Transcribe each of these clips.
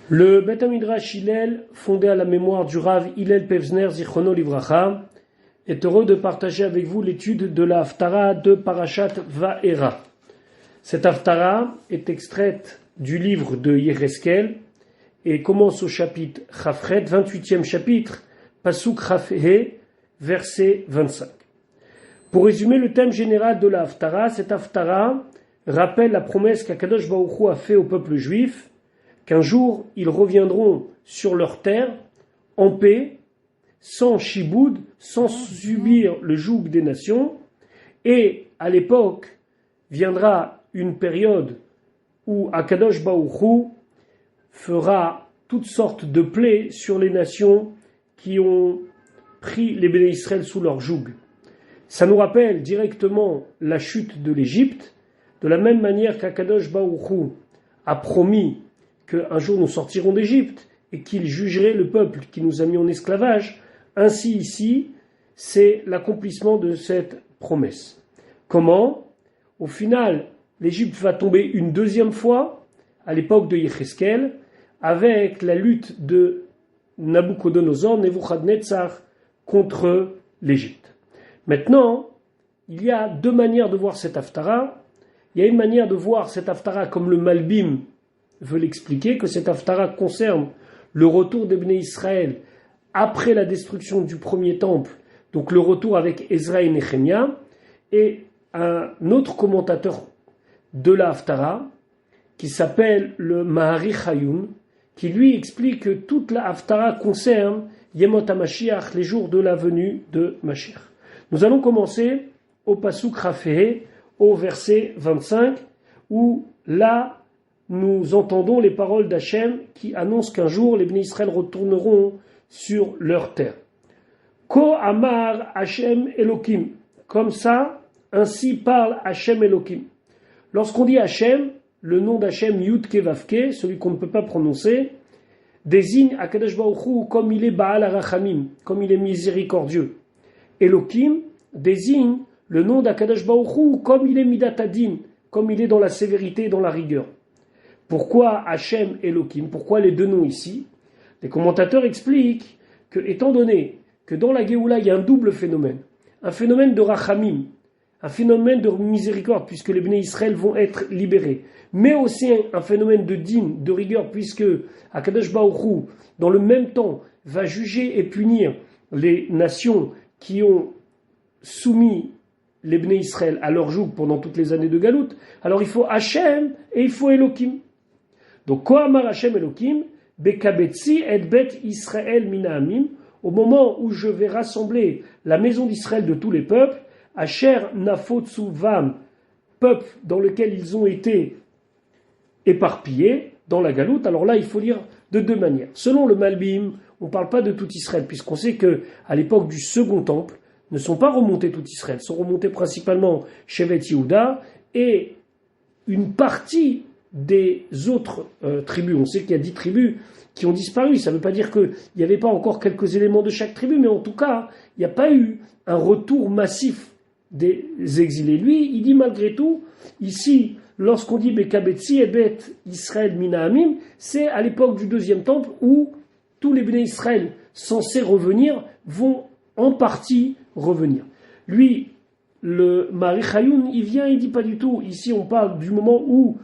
Le Bet Midrash Hillel, fondé à la mémoire du Rav Hillel Pevzner Zichrono Livracha, est heureux de partager avec vous l'étude de la Haftara de Parashat Va'era. Cette Haftara est extraite du livre de Yecheskel et commence au chapitre Chafret, 28e chapitre, Pasuk Chafhe, verset 25. Pour résumer le thème général de la Haftara, cette Haftara rappelle la promesse qu'Akadosh Baruch Hu a fait au peuple juif qu'un jour ils reviendront sur leur terre en paix, sans chiboud, sans subir le joug des nations, et à l'époque viendra une période où Akadosh Baruch Hu fera toutes sortes de plaies sur les nations qui ont pris les Béné Israël sous leur joug. Ça nous rappelle directement la chute de l'Égypte, de la même manière qu'Akadosh Baruch Hu a promis qu'un jour nous sortirons d'Égypte et qu'il jugerait le peuple qui nous a mis en esclavage. Ainsi ici, c'est l'accomplissement de cette promesse. Comment ? Au final, l'Égypte va tomber une deuxième fois, à l'époque de Yecheskel, avec la lutte de Nabucodonosor, Nebuchadnezzar, contre l'Égypte. Maintenant, il y a deux manières de voir cette Haftara. Il y a une manière de voir cette Haftara comme le Malbim veut l'expliquer, que cette Haftara concerne le retour des Bnei Israël après la destruction du premier temple, donc le retour avec Ezra et Nehemia, et un autre commentateur de la Haftara, qui s'appelle le Mahari Chayun, qui lui explique que toute la Haftara concerne Yemot HaMashiach, les jours de la venue de Mashiach. Nous allons commencer au Pasuk Rafeh, au verset 25, où là, nous entendons les paroles d'Hachem qui annoncent qu'un jour les Bnei Israël retourneront sur leur terre. Ko Amar Hachem Elokim. Comme ça, ainsi parle Hachem Elokim. Lorsqu'on dit Hachem, le nom d'Hachem Yud Kevavke, celui qu'on ne peut pas prononcer, désigne Akadosh Baruch Hu comme il est Baal HaRachamim, comme il est miséricordieux. Elokim désigne le nom d'Akadosh Baruch Hu comme il est Midat Hadin, comme il est dans la sévérité et dans la rigueur. Pourquoi Hachem Elokim ? Pourquoi les deux noms ici ? Les commentateurs expliquent que, étant donné que dans la Géoula, il y a un double phénomène, un phénomène de Rachamim, un phénomène de miséricorde, puisque les Bnei Israël vont être libérés, mais aussi un phénomène de din, de rigueur, puisque Akadosh Baruch Hu, dans le même temps, va juger et punir les nations qui ont soumis les Bnei Israël à leur joug pendant toutes les années de Galout. Alors il faut Hachem et il faut Elokim. Donc, Kohamar Hachem Elokim, Bekabetsi et Bet Israël Minahamim, au moment où je vais rassembler la maison d'Israël de tous les peuples, Asher Nafotsu Vam, peuple dans lequel ils ont été éparpillés dans la Galoute. Alors là, il faut lire de deux manières. Selon le Malbim, on ne parle pas de tout Israël, puisqu'on sait qu'à l'époque du second temple, ne sont pas remontés tout Israël, sont remontés principalement Shevet Yehuda et une partie des autres tribus. On sait qu'il y a 10 tribus qui ont disparu. Ça ne veut pas dire qu'il n'y avait pas encore quelques éléments de chaque tribu, mais en tout cas, il n'y a pas eu un retour massif des exilés. Lui, il dit malgré tout, ici, lorsqu'on dit Bekabetsi et Bet Israël Minahamim, c'est à l'époque du deuxième temple où tous les Bnei Israël censés revenir vont en partie revenir. Lui, le Mahari Chayun, il vient, il dit pas du tout. Ici, on parle du moment où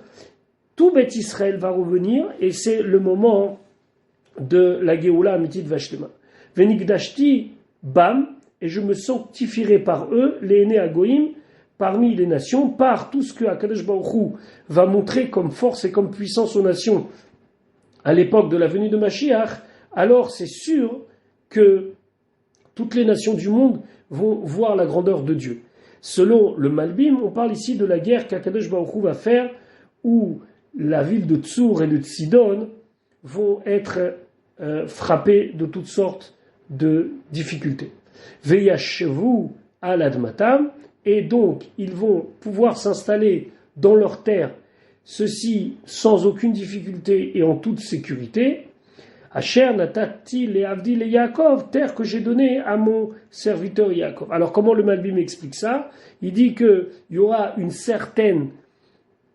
tout Beth Israël va revenir, et c'est le moment de la Géoula Amitit Vashlema. Venigdashti Bam, et je me sanctifierai par eux, les Ene Agoïm, parmi les nations, par tout ce que Akadosh Baruch Hu va montrer comme force et comme puissance aux nations à l'époque de la venue de Mashiach. Alors c'est sûr que toutes les nations du monde vont voir la grandeur de Dieu. Selon le Malbim, on parle ici de la guerre qu'Akadosh Baruch Hu va faire, où la ville de Tsour et de Tsidon vont être frappées de toutes sortes de difficultés. Veyashevu al admatam, et donc ils vont pouvoir s'installer dans leur terre, ceci sans aucune difficulté et en toute sécurité. Asher natati le avdi le Yaakov, terre que j'ai donnée à mon serviteur Yaakov. Alors comment le Malbim explique ça ? Il dit qu'il y aura une certaine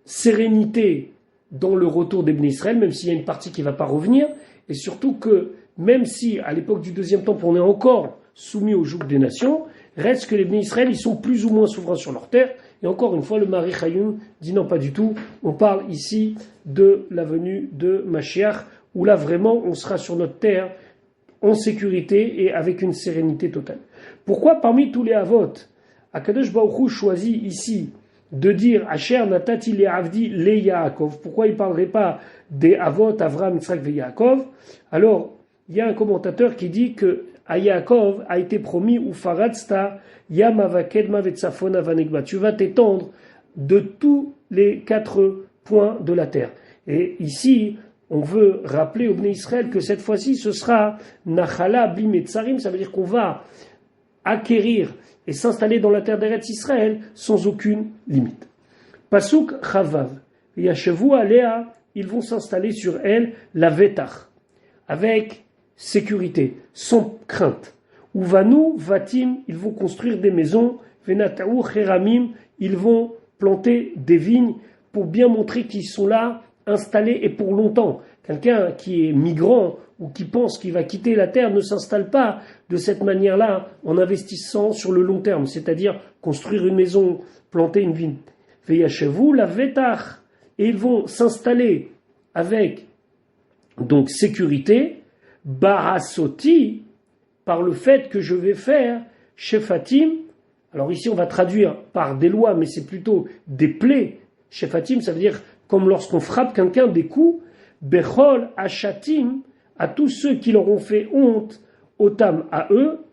sérénité dans le retour des Bnei Israël, même s'il y a une partie qui ne va pas revenir, et surtout que même si à l'époque du deuxième temple on est encore soumis au joug des nations, reste que les Bnei Israël ils sont plus ou moins souverains sur leur terre. Et encore une fois, le Mari Chayoun dit non, pas du tout. On parle ici de la venue de Mashiach, où là vraiment on sera sur notre terre en sécurité et avec une sérénité totale. Pourquoi parmi tous les avot, Akadosh Baruch Hu choisit ici de dire Asher natati le avdi le Yaakov? Pourquoi il ne parlerait pas des avot Avram, Yitzhak et Yaakov? Alors, il y a un commentateur qui dit que à Yaakov a été promis ou faratzta yamava kedma vetsafona vanegba. Tu vas t'étendre de tous les 4 points de la terre. Et ici, on veut rappeler au Bnei Israël que cette fois-ci, ce sera nachala bim et tsarim. Ça veut dire qu'on va acquérir et s'installer dans la terre d'Eretz Israël sans aucune limite. Pasuk chavav yashevu alea, ils vont s'installer sur elle la vetach avec sécurité, sans crainte. Uvanu vatim, ils vont construire des maisons. Venataou cheramim, ils vont planter des vignes pour bien montrer qu'ils sont là, installés et pour longtemps. Quelqu'un qui est migrant ou qui pense qu'il va quitter la terre ne s'installe pas de cette manière-là en investissant sur le long terme, c'est-à-dire construire une maison, planter une vigne. Veyachevu la vetach, et ils vont s'installer avec donc sécurité. Barasoti, par le fait que je vais faire Shefatim, alors ici on va traduire par des lois, mais c'est plutôt des plaies. Shefatim, ça veut dire comme lorsqu'on frappe quelqu'un des coups. Bechol Ashatim, à tous ceux qui leur ont fait honte, Otam à eux,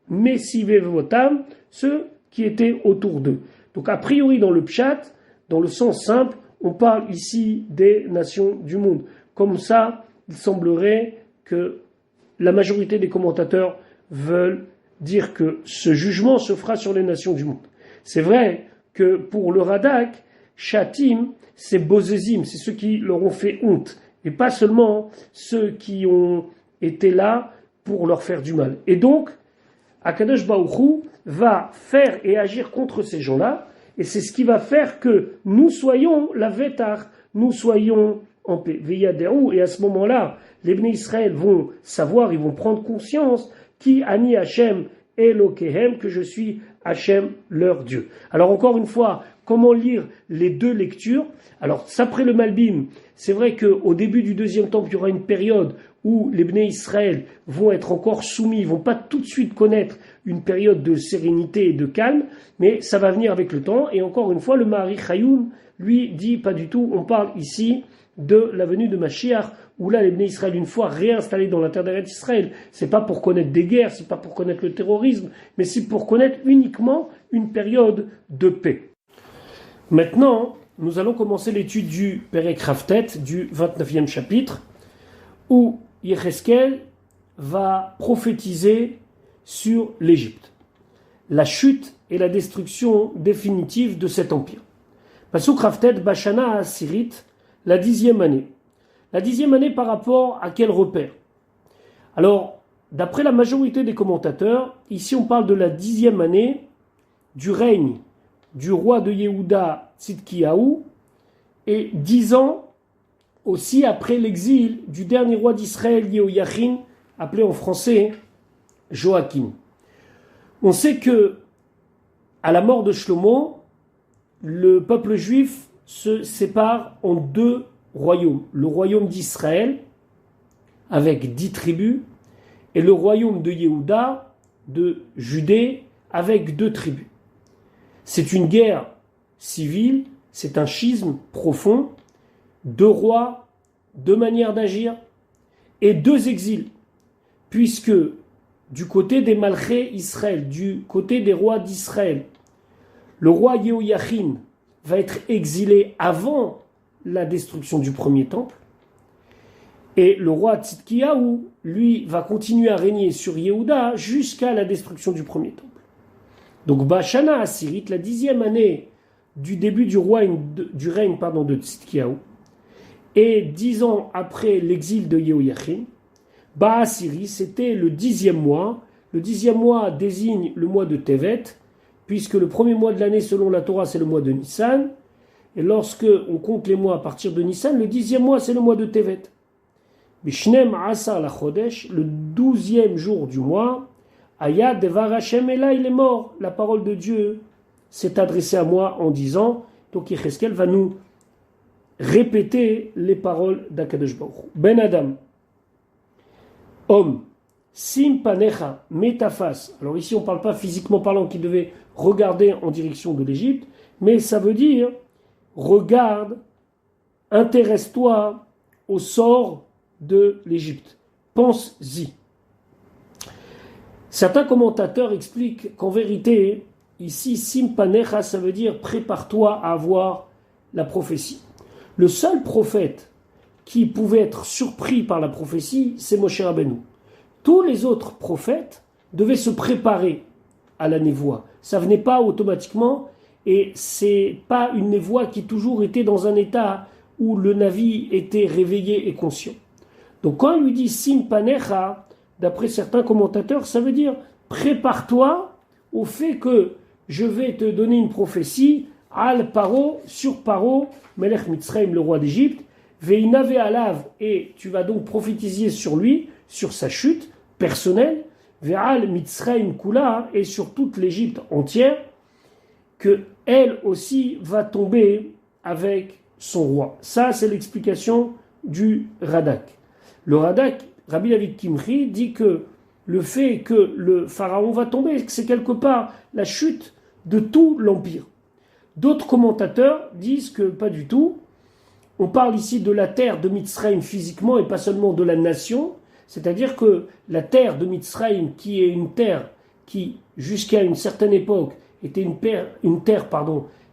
Messivevotam, ceux qui étaient autour d'eux. Donc a priori dans le Pshat, dans le sens simple, on parle ici des nations du monde. Comme ça, il semblerait que la majorité des commentateurs veulent dire que ce jugement se fera sur les nations du monde. C'est vrai que pour le Radak, Shatim, c'est Bozezim, c'est ceux qui leur ont fait honte, et pas seulement ceux qui ont été là pour leur faire du mal. Et donc, Akadosh Baruch Hu va faire et agir contre ces gens-là, et c'est ce qui va faire que nous soyons la Vétar, nous soyons en paix. Veyadéou, et à ce moment-là, les Bnei Israël vont savoir, ils vont prendre conscience, qui Ani Hashem Elokehem, que je suis Hashem, leur Dieu. Alors encore une fois, comment lire les deux lectures? Alors, après le Malbim, c'est vrai qu'au début du deuxième temple, il y aura une période où les Bnei Israël vont être encore soumis, ils vont pas tout de suite connaître une période de sérénité et de calme, mais ça va venir avec le temps. Et encore une fois, le Mari Chayoun, lui, dit pas du tout, on parle ici de la venue de Mashiach, où là, les Bnei Israël, une fois réinstallés dans la terre d'Eretz Israël, c'est pas pour connaître des guerres, c'est pas pour connaître le terrorisme, mais c'est pour connaître uniquement une période de paix. Maintenant, nous allons commencer l'étude du Perek Raftet, du 29e chapitre, où Yecheskel va prophétiser sur l'Égypte, la chute et la destruction définitive de cet empire. Pasuk Raftet, Bashana Asirit, la 10e année. La 10e année par rapport à quel repère? Alors, d'après la majorité des commentateurs, ici on parle de la 10e année du règne du roi de Yehuda Tzidkiyahu et 10 ans aussi après l'exil du dernier roi d'Israël Yehoiachin, appelé en français Joachim. On sait que à la mort de Shlomo, le peuple juif se sépare en 2 royaumes. Le royaume d'Israël, avec 10 tribus, et le royaume de Yehuda, de Judée, avec 2 tribus. C'est une guerre civile, c'est un schisme profond, 2 rois, 2 manières d'agir, et 2 exils, puisque du côté des Malchés Israël, du côté des rois d'Israël, le roi Yehoiachin va être exilé avant la destruction du premier temple, et le roi Tzidkiyahu, lui, va continuer à régner sur Yehuda jusqu'à la destruction du premier temple. Donc Bashana Asirit, la 10e année du début du règne de Tzidkiyahu, et 10 ans après l'exil de Yehoiachin, Asiri, c'était le 10e mois. Le 10e mois désigne le mois de Tevet, puisque le premier mois de l'année selon la Torah c'est le mois de Nissan, Et lorsque on compte les mois à partir de Nissan, le 10e mois, c'est le mois de Tevet. Bishnem Asar la Chodesh, le 12e jour du mois, Aya Devar Hashem, et là il est mort. La parole de Dieu s'est adressée à moi en disant, donc Yecheskel va nous répéter les paroles d'Akadosh Baruch Hu. Ben Adam, homme, Sim panecha, mets ta face. Alors ici on ne parle pas physiquement parlant qu'il devait regarder en direction de l'Égypte, mais ça veut dire regarde, intéresse-toi au sort de l'Égypte. Pense-y. Certains commentateurs expliquent qu'en vérité, ici, Sim panecha, ça veut dire prépare-toi à avoir la prophétie. Le seul prophète qui pouvait être surpris par la prophétie, c'est Moshe Rabbeinu. Tous les autres prophètes devaient se préparer à la névoie. Ça venait pas automatiquement et c'est pas une névoie qui toujours était dans un état où le Navi était réveillé et conscient. Donc quand il lui dit Sim panecha, d'après certains commentateurs, ça veut dire prépare-toi au fait que je vais te donner une prophétie al Paro, sur Paro, Melech Mitzrayim, le roi d'Égypte, Ve'inave alav, et tu vas donc prophétiser sur lui, sur sa chute personnelle, Ve'al Mitzrayim Kula, et sur toute l'Égypte entière, que elle aussi va tomber avec son roi. Ça, c'est l'explication du Radak. Le Radak, Rabbi David Kimchi, dit que le fait que le pharaon va tomber, c'est quelque part la chute de tout l'empire. D'autres commentateurs disent que pas du tout. On parle ici de la terre de Mitzrayim physiquement et pas seulement de la nation. C'est-à-dire que la terre de Mitzrayim, qui est une terre qui, jusqu'à une certaine époque, était une terre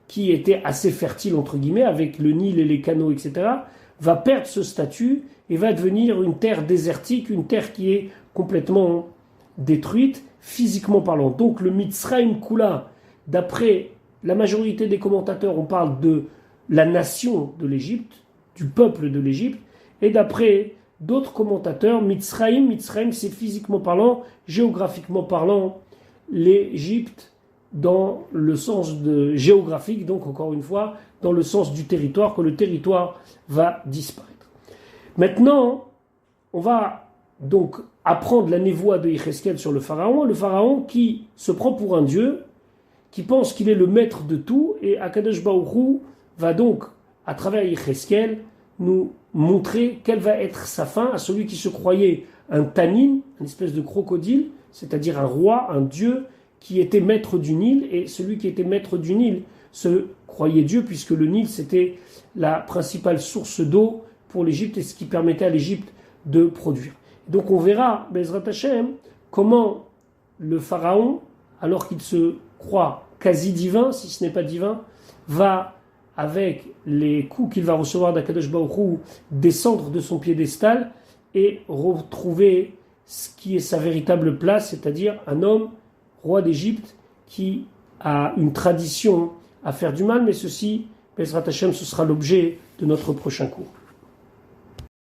qui était assez fertile, entre guillemets, avec le Nil et les canaux, etc., va perdre ce statut et va devenir une terre désertique, une terre qui est complètement détruite, physiquement parlant. Donc le Mitzrayim Kula, d'après la majorité des commentateurs, on parle de la nation de l'Égypte, du peuple de l'Égypte, et d'après d'autres commentateurs, Mitzrayim, c'est physiquement parlant, géographiquement parlant, l'Égypte dans le sens géographique, donc encore une fois, dans le sens du territoire, que le territoire va disparaître. Maintenant, on va donc apprendre la névoie de Yecheskel sur le pharaon qui se prend pour un dieu, qui pense qu'il est le maître de tout, et Akadosh Baruch Hu va donc, à travers Yecheskel, nous montrer quelle va être sa fin à celui qui se croyait un tanin, une espèce de crocodile, c'est-à-dire un roi, un dieu, qui était maître du Nil, et celui qui était maître du Nil se croyait Dieu, puisque le Nil, c'était la principale source d'eau pour l'Égypte, et ce qui permettait à l'Égypte de produire. Donc on verra, Bezrat Hashem, comment le pharaon, alors qu'il se croit quasi divin, si ce n'est pas divin, va, avec les coups qu'il va recevoir d'Akadosh Baruch Hu, descendre de son piédestal et retrouver ce qui est sa véritable place, c'est-à-dire un homme, roi d'Égypte, qui a une tradition à faire du mal, mais ceci, Bezrat Hashem, ce sera l'objet de notre prochain cours.